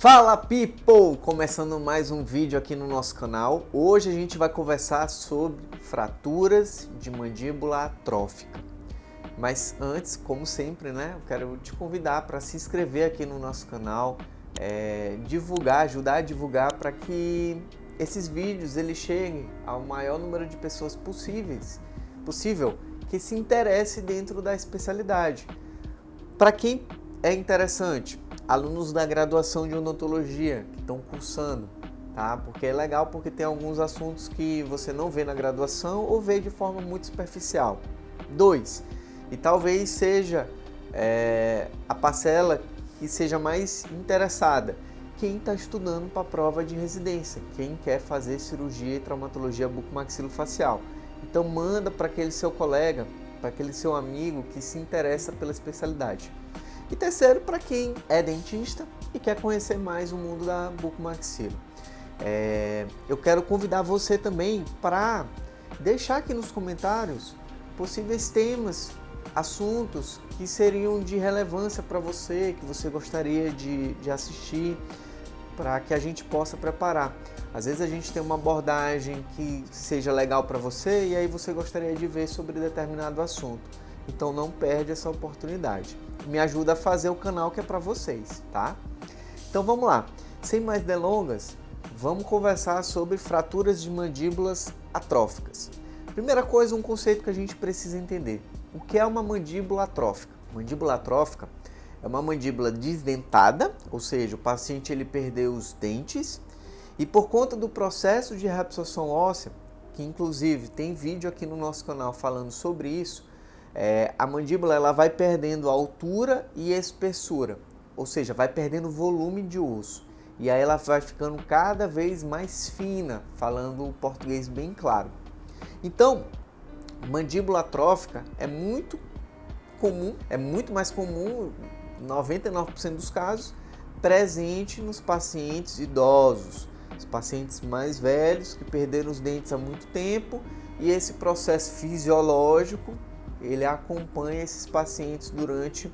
Fala people! Começando mais um vídeo aqui no nosso canal. Hoje a gente vai conversar sobre fraturas de mandíbula atrófica. Mas antes, como sempre, né, eu quero te convidar para se inscrever aqui no nosso canal, ajudar a divulgar para que esses vídeos eles cheguem ao maior número de pessoas possível que se interesse dentro da especialidade. Para quem é interessante, alunos da graduação de odontologia que estão cursando, tá? Porque é legal, porque tem alguns assuntos que você não vê na graduação ou vê de forma muito superficial. 2. E talvez seja a parcela que seja mais interessada, quem está estudando para a prova de residência, quem quer fazer cirurgia e traumatologia bucomaxilofacial. Então manda para aquele seu colega, para aquele seu amigo que se interessa pela especialidade. E terceiro, para quem é dentista e quer conhecer mais o mundo da bucomaxilo. Eu quero convidar você também para deixar aqui nos comentários possíveis temas, assuntos que seriam de relevância para você, que você gostaria de assistir, para que a gente possa preparar. Às vezes a gente tem uma abordagem que seja legal para você e aí você gostaria de ver sobre determinado assunto. Então não perde essa oportunidade. Me ajuda a fazer o canal que é para vocês, tá? Então vamos lá. Sem mais delongas, vamos conversar sobre fraturas de mandíbulas atróficas. Primeira coisa, um conceito que a gente precisa entender. O que é uma mandíbula atrófica? Mandíbula atrófica é uma mandíbula desdentada, ou seja, o paciente ele perdeu os dentes e por conta do processo de reabsorção óssea, que inclusive tem vídeo aqui no nosso canal falando sobre isso, a mandíbula ela vai perdendo altura e espessura, ou seja, vai perdendo volume de osso. E aí ela vai ficando cada vez mais fina, falando o português bem claro. Então, mandíbula atrófica é muito comum, é muito mais comum, 99% dos casos, presente nos pacientes idosos, os pacientes mais velhos que perderam os dentes há muito tempo e esse processo fisiológico ele acompanha esses pacientes durante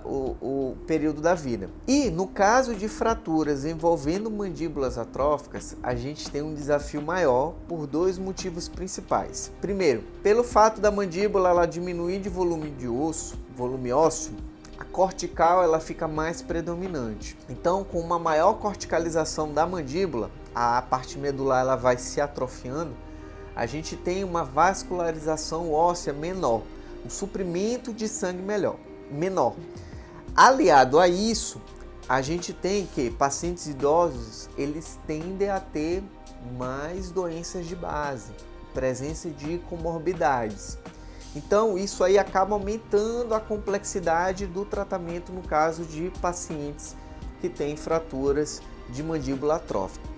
o período da vida. E no caso de fraturas envolvendo mandíbulas atróficas, a gente tem um desafio maior por dois motivos principais. Primeiro, pelo fato da mandíbula ela diminuir de volume de osso, volume ósseo, a cortical ela fica mais predominante. Então, com uma maior corticalização da mandíbula, a parte medular ela vai se atrofiando, a gente tem uma vascularização óssea menor, um suprimento de sangue menor. Aliado a isso, a gente tem que pacientes idosos, eles tendem a ter mais doenças de base, presença de comorbidades. Então, isso aí acaba aumentando a complexidade do tratamento no caso de pacientes que têm fraturas de mandíbula atrófica.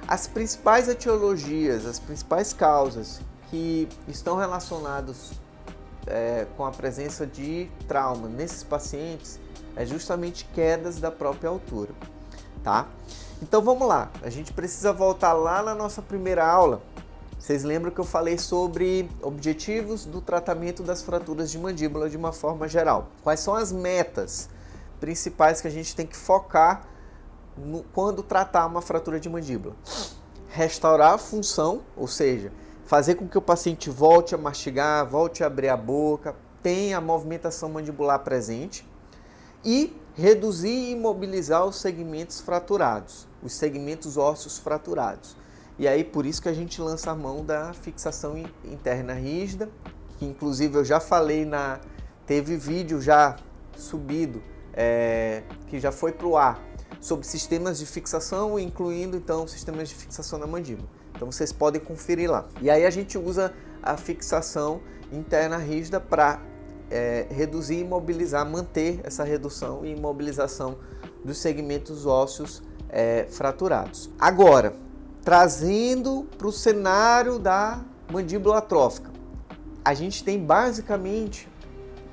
As principais etiologias, as principais causas que estão relacionadas com a presença de trauma nesses pacientes é justamente quedas da própria altura, tá? Então vamos lá, a gente precisa voltar lá na nossa primeira aula. Vocês lembram que eu falei sobre objetivos do tratamento das fraturas de mandíbula de uma forma geral? Quais são as metas principais que a gente tem que focar quando tratar uma fratura de mandíbula? Restaurar a função, ou seja, fazer com que o paciente volte a mastigar, volte a abrir a boca, tenha a movimentação mandibular presente e reduzir e imobilizar os segmentos fraturados, os segmentos ósseos fraturados. E aí por isso que a gente lança a mão da fixação interna rígida, que inclusive eu já falei teve vídeo já subido, que já foi para o ar, sobre sistemas de fixação, incluindo então sistemas de fixação na mandíbula. Então vocês podem conferir lá. E aí a gente usa a fixação interna rígida para reduzir e imobilizar, manter essa redução e imobilização dos segmentos ósseos fraturados. Agora, trazendo para o cenário da mandíbula atrófica, a gente tem basicamente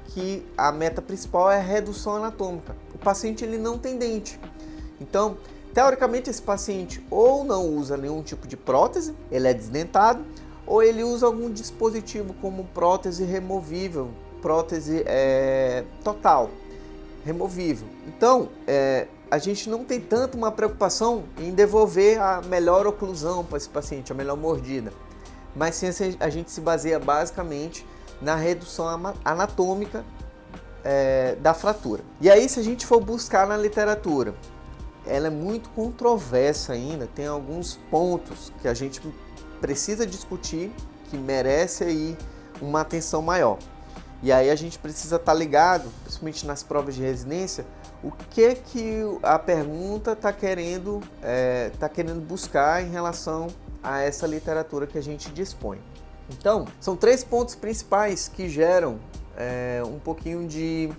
que a meta principal é a redução anatômica. O paciente ele não tem dente. Então, teoricamente, esse paciente ou não usa nenhum tipo de prótese, ele é desdentado, ou ele usa algum dispositivo como prótese removível, prótese total, removível. Então, a gente não tem tanto uma preocupação em devolver a melhor oclusão para esse paciente, a melhor mordida. Mas sim, a gente se baseia basicamente na redução anatômica da fratura. E aí, se a gente for buscar na literatura, ela é muito controversa ainda, tem alguns pontos que a gente precisa discutir, que merece aí uma atenção maior. E aí a gente precisa estar ligado, principalmente nas provas de residência, o que a pergunta está querendo buscar em relação a essa literatura que a gente dispõe. Então, são 3 pontos principais que geram um pouquinho de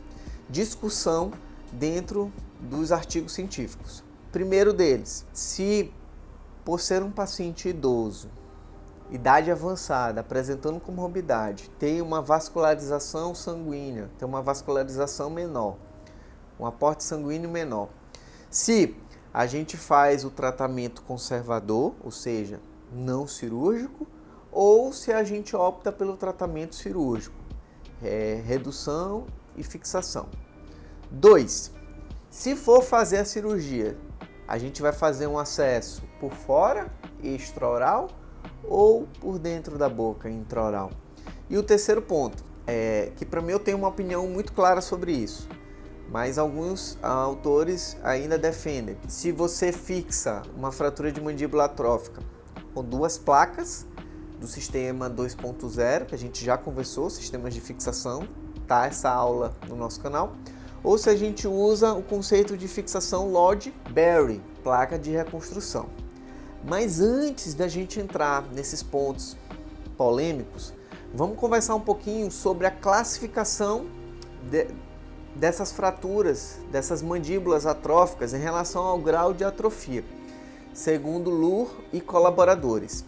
discussão dentro dos artigos científicos. Primeiro deles, se por ser um paciente idoso, idade avançada, apresentando comorbidade, tem uma vascularização sanguínea, tem uma vascularização menor, um aporte sanguíneo menor. Se a gente faz o tratamento conservador, ou seja, não cirúrgico, ou se a gente opta pelo tratamento cirúrgico, redução e fixação. 2. Se for fazer a cirurgia, a gente vai fazer um acesso por fora, extraoral, ou por dentro da boca, intraoral. E o terceiro ponto, que para mim eu tenho uma opinião muito clara sobre isso, mas alguns autores ainda defendem. Se você fixa uma fratura de mandíbula atrófica com 2 placas do sistema 2.0, que a gente já conversou, sistemas de fixação, tá essa aula no nosso canal, ou se a gente usa o conceito de fixação Lodge-Berry, placa de reconstrução. Mas antes da gente entrar nesses pontos polêmicos, vamos conversar um pouquinho sobre a classificação dessas fraturas, dessas mandíbulas atróficas em relação ao grau de atrofia, segundo Lur e colaboradores.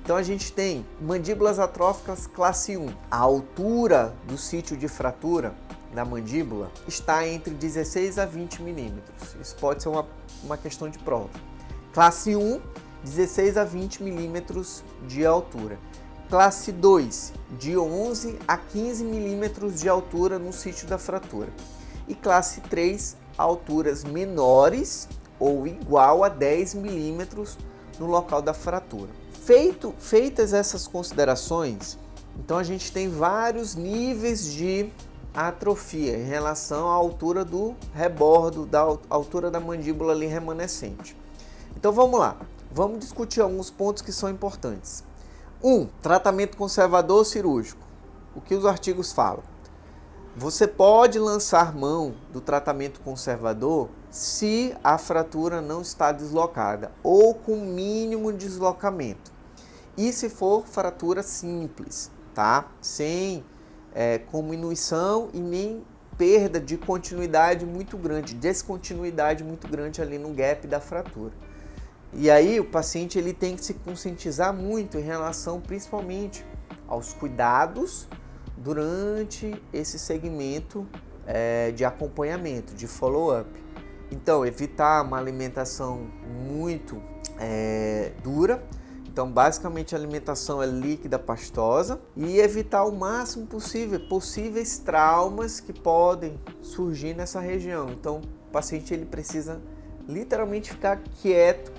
Então a gente tem mandíbulas atróficas classe 1. A altura do sítio de fratura da mandíbula está entre 16 a 20 milímetros. Isso pode ser uma questão de prova. Classe 1, 16 a 20 milímetros de altura. Classe 2, de 11 a 15 milímetros de altura no sítio da fratura. E classe 3, alturas menores ou igual a 10 milímetros no local da fratura. Feitas essas considerações, então a gente tem vários níveis de atrofia em relação à altura do rebordo, da altura da mandíbula ali remanescente. Então vamos lá, vamos discutir alguns pontos que são importantes. 1. Tratamento conservador ou cirúrgico. O que os artigos falam? Você pode lançar mão do tratamento conservador se a fratura não está deslocada ou com mínimo deslocamento. E se for fratura simples, tá? Sem cominuição e nem perda de continuidade muito grande, descontinuidade muito grande ali no gap da fratura. E aí o paciente ele tem que se conscientizar muito em relação principalmente aos cuidados durante esse segmento de acompanhamento, de follow-up. Então, evitar uma alimentação muito dura. Então, basicamente, a alimentação é líquida, pastosa, e evitar o máximo possível possíveis traumas que podem surgir nessa região. Então, o paciente ele precisa literalmente ficar quieto,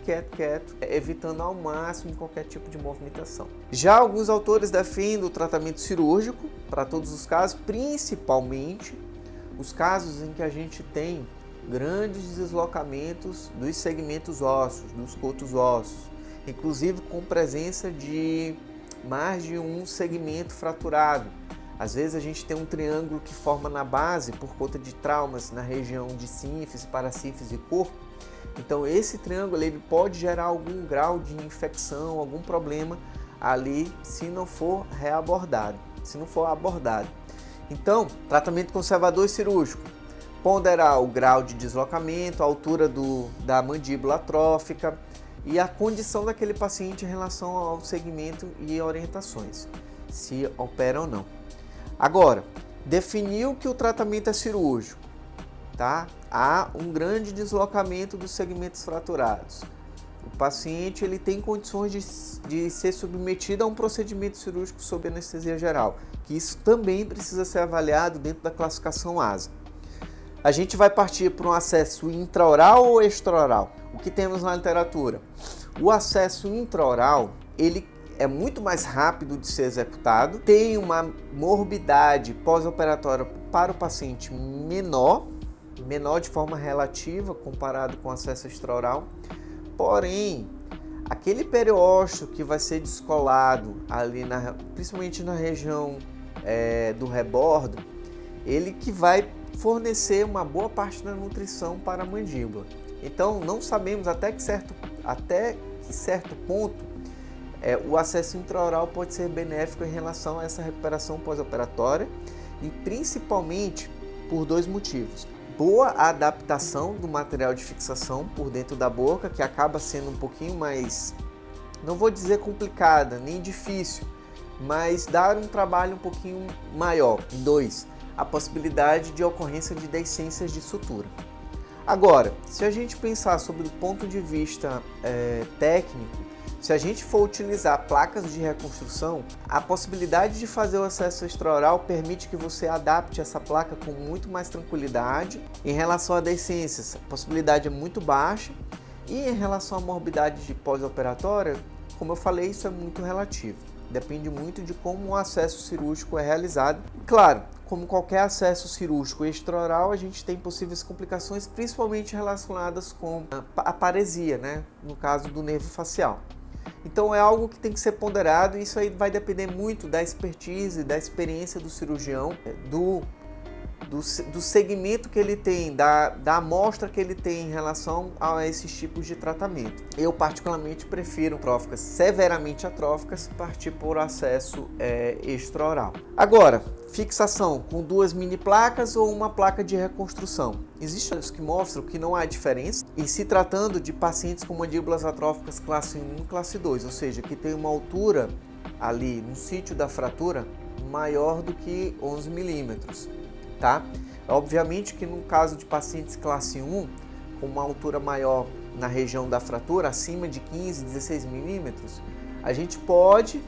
evitando ao máximo qualquer tipo de movimentação. Já alguns autores defendem o tratamento cirúrgico para todos os casos, principalmente os casos em que a gente tem grandes deslocamentos dos segmentos ósseos, dos cotos ósseos, inclusive com presença de mais de um segmento fraturado. Às vezes a gente tem um triângulo que forma na base por conta de traumas na região de sínfise, parasínfise e corpo. Então esse triângulo ele pode gerar algum grau de infecção, algum problema ali se não for reabordado, se não for abordado. Então, tratamento conservador e cirúrgico. Ponderar o grau de deslocamento, a altura da mandíbula atrófica e a condição daquele paciente em relação ao segmento e orientações, se opera ou não. Agora, definiu que o tratamento é cirúrgico, tá? Há um grande deslocamento dos segmentos fraturados. O paciente ele tem condições de ser submetido a um procedimento cirúrgico sob anestesia geral, que isso também precisa ser avaliado dentro da classificação ASA. A gente vai partir para um acesso intraoral ou extraoral? O que temos na literatura? O acesso intraoral, ele é muito mais rápido de ser executado, tem uma morbidade pós-operatória para o paciente menor de forma relativa comparado com o acesso extraoral, porém, aquele periósteo que vai ser descolado ali, principalmente na região do rebordo, ele que vai fornecer uma boa parte da nutrição para a mandíbula. Então, não sabemos até que certo ponto o acesso intraoral pode ser benéfico em relação a essa recuperação pós-operatória e principalmente por dois motivos. Boa adaptação do material de fixação por dentro da boca, que acaba sendo um pouquinho mais, não vou dizer complicada, nem difícil, mas dar um trabalho um pouquinho maior. 2. A possibilidade de ocorrência de deiscências de sutura. Agora, se a gente pensar sobre o ponto de vista técnico, se a gente for utilizar placas de reconstrução, a possibilidade de fazer o acesso extraoral permite que você adapte essa placa com muito mais tranquilidade. Em relação a deiscências, a possibilidade é muito baixa. E em relação à morbidade de pós-operatória, como eu falei, isso é muito relativo. Depende muito de como o acesso cirúrgico é realizado. Claro, como qualquer acesso cirúrgico extraoral, a gente tem possíveis complicações, principalmente relacionadas com a paresia, né? No caso do nervo facial. Então é algo que tem que ser ponderado e isso aí vai depender muito da expertise, da experiência do cirurgião, do segmento que ele tem, da amostra que ele tem em relação a esses tipos de tratamento. Eu particularmente prefiro tróficas severamente atróficas partir por acesso extraoral. Agora, fixação com 2 mini placas ou uma placa de reconstrução. Existem estudos que mostram que não há diferença em se tratando de pacientes com mandíbulas atróficas classe 1 e classe 2, ou seja, que tem uma altura ali no sítio da fratura maior do que 11 milímetros. Tá? Obviamente que no caso de pacientes classe 1, com uma altura maior na região da fratura, acima de 15, 16 milímetros, a gente pode,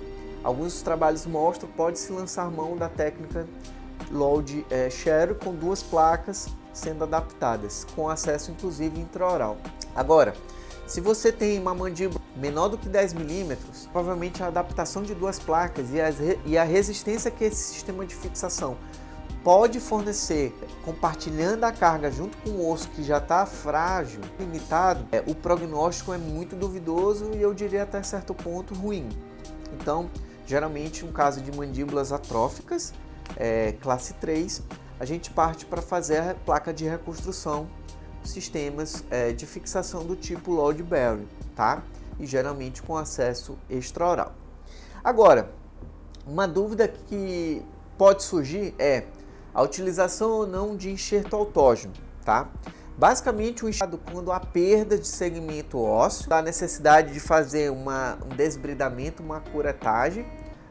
alguns trabalhos mostram, pode se lançar mão da técnica load share com 2 placas sendo adaptadas, com acesso inclusive intraoral. Agora, se você tem uma mandíbula menor do que 10 milímetros, provavelmente a adaptação de 2 placas e a resistência que esse sistema de fixação pode fornecer, compartilhando a carga junto com o osso que já está frágil, limitado, o prognóstico é muito duvidoso e eu diria até certo ponto ruim. Então, geralmente, no caso de mandíbulas atróficas, classe 3, a gente parte para fazer a placa de reconstrução, sistemas de fixação do tipo Load-Bearing, tá? E geralmente com acesso extraoral. Agora, uma dúvida que pode surgir é a utilização ou não de enxerto autógeno, tá? Basicamente, o enxerto, quando há perda de segmento ósseo, a necessidade de fazer um desbridamento, uma curetagem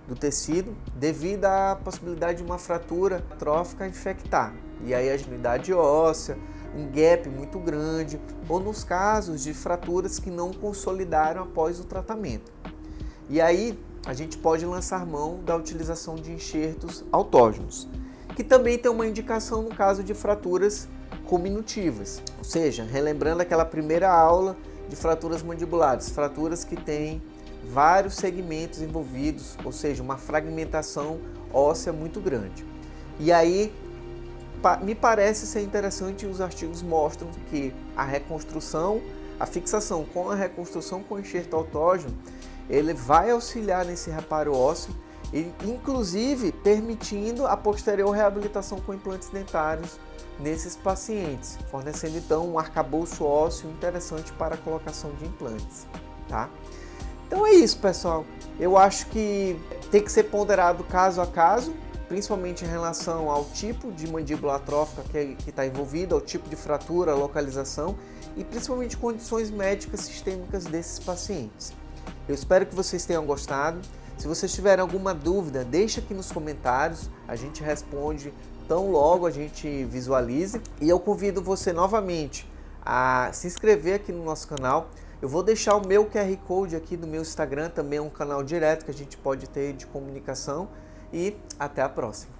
do tecido, devido à possibilidade de uma fratura atrófica infectar. E aí a agilidade óssea, um gap muito grande, ou nos casos de fraturas que não consolidaram após o tratamento. E aí a gente pode lançar mão da utilização de enxertos autógenos, que também tem uma indicação no caso de fraturas cominutivas, ou seja, relembrando aquela primeira aula de fraturas mandibulares, fraturas que têm vários segmentos envolvidos, ou seja, uma fragmentação óssea muito grande. E aí, me parece ser interessante, os artigos mostram que a reconstrução, a fixação com a reconstrução com enxerto autógeno, ele vai auxiliar nesse reparo ósseo, e inclusive permitindo a posterior reabilitação com implantes dentários nesses pacientes, fornecendo então um arcabouço ósseo interessante para a colocação de implantes, tá? Então é isso, pessoal. Eu acho que tem que ser ponderado caso a caso, principalmente em relação ao tipo de mandíbula atrófica que está envolvido, ao tipo de fratura, localização e principalmente condições médicas sistêmicas desses pacientes. Eu espero que vocês tenham gostado. Se vocês tiverem alguma dúvida, deixa aqui nos comentários, a gente responde tão logo a gente visualize. E eu convido você novamente a se inscrever aqui no nosso canal. Eu vou deixar o meu QR Code aqui do meu Instagram, também é um canal direto que a gente pode ter de comunicação. E até a próxima!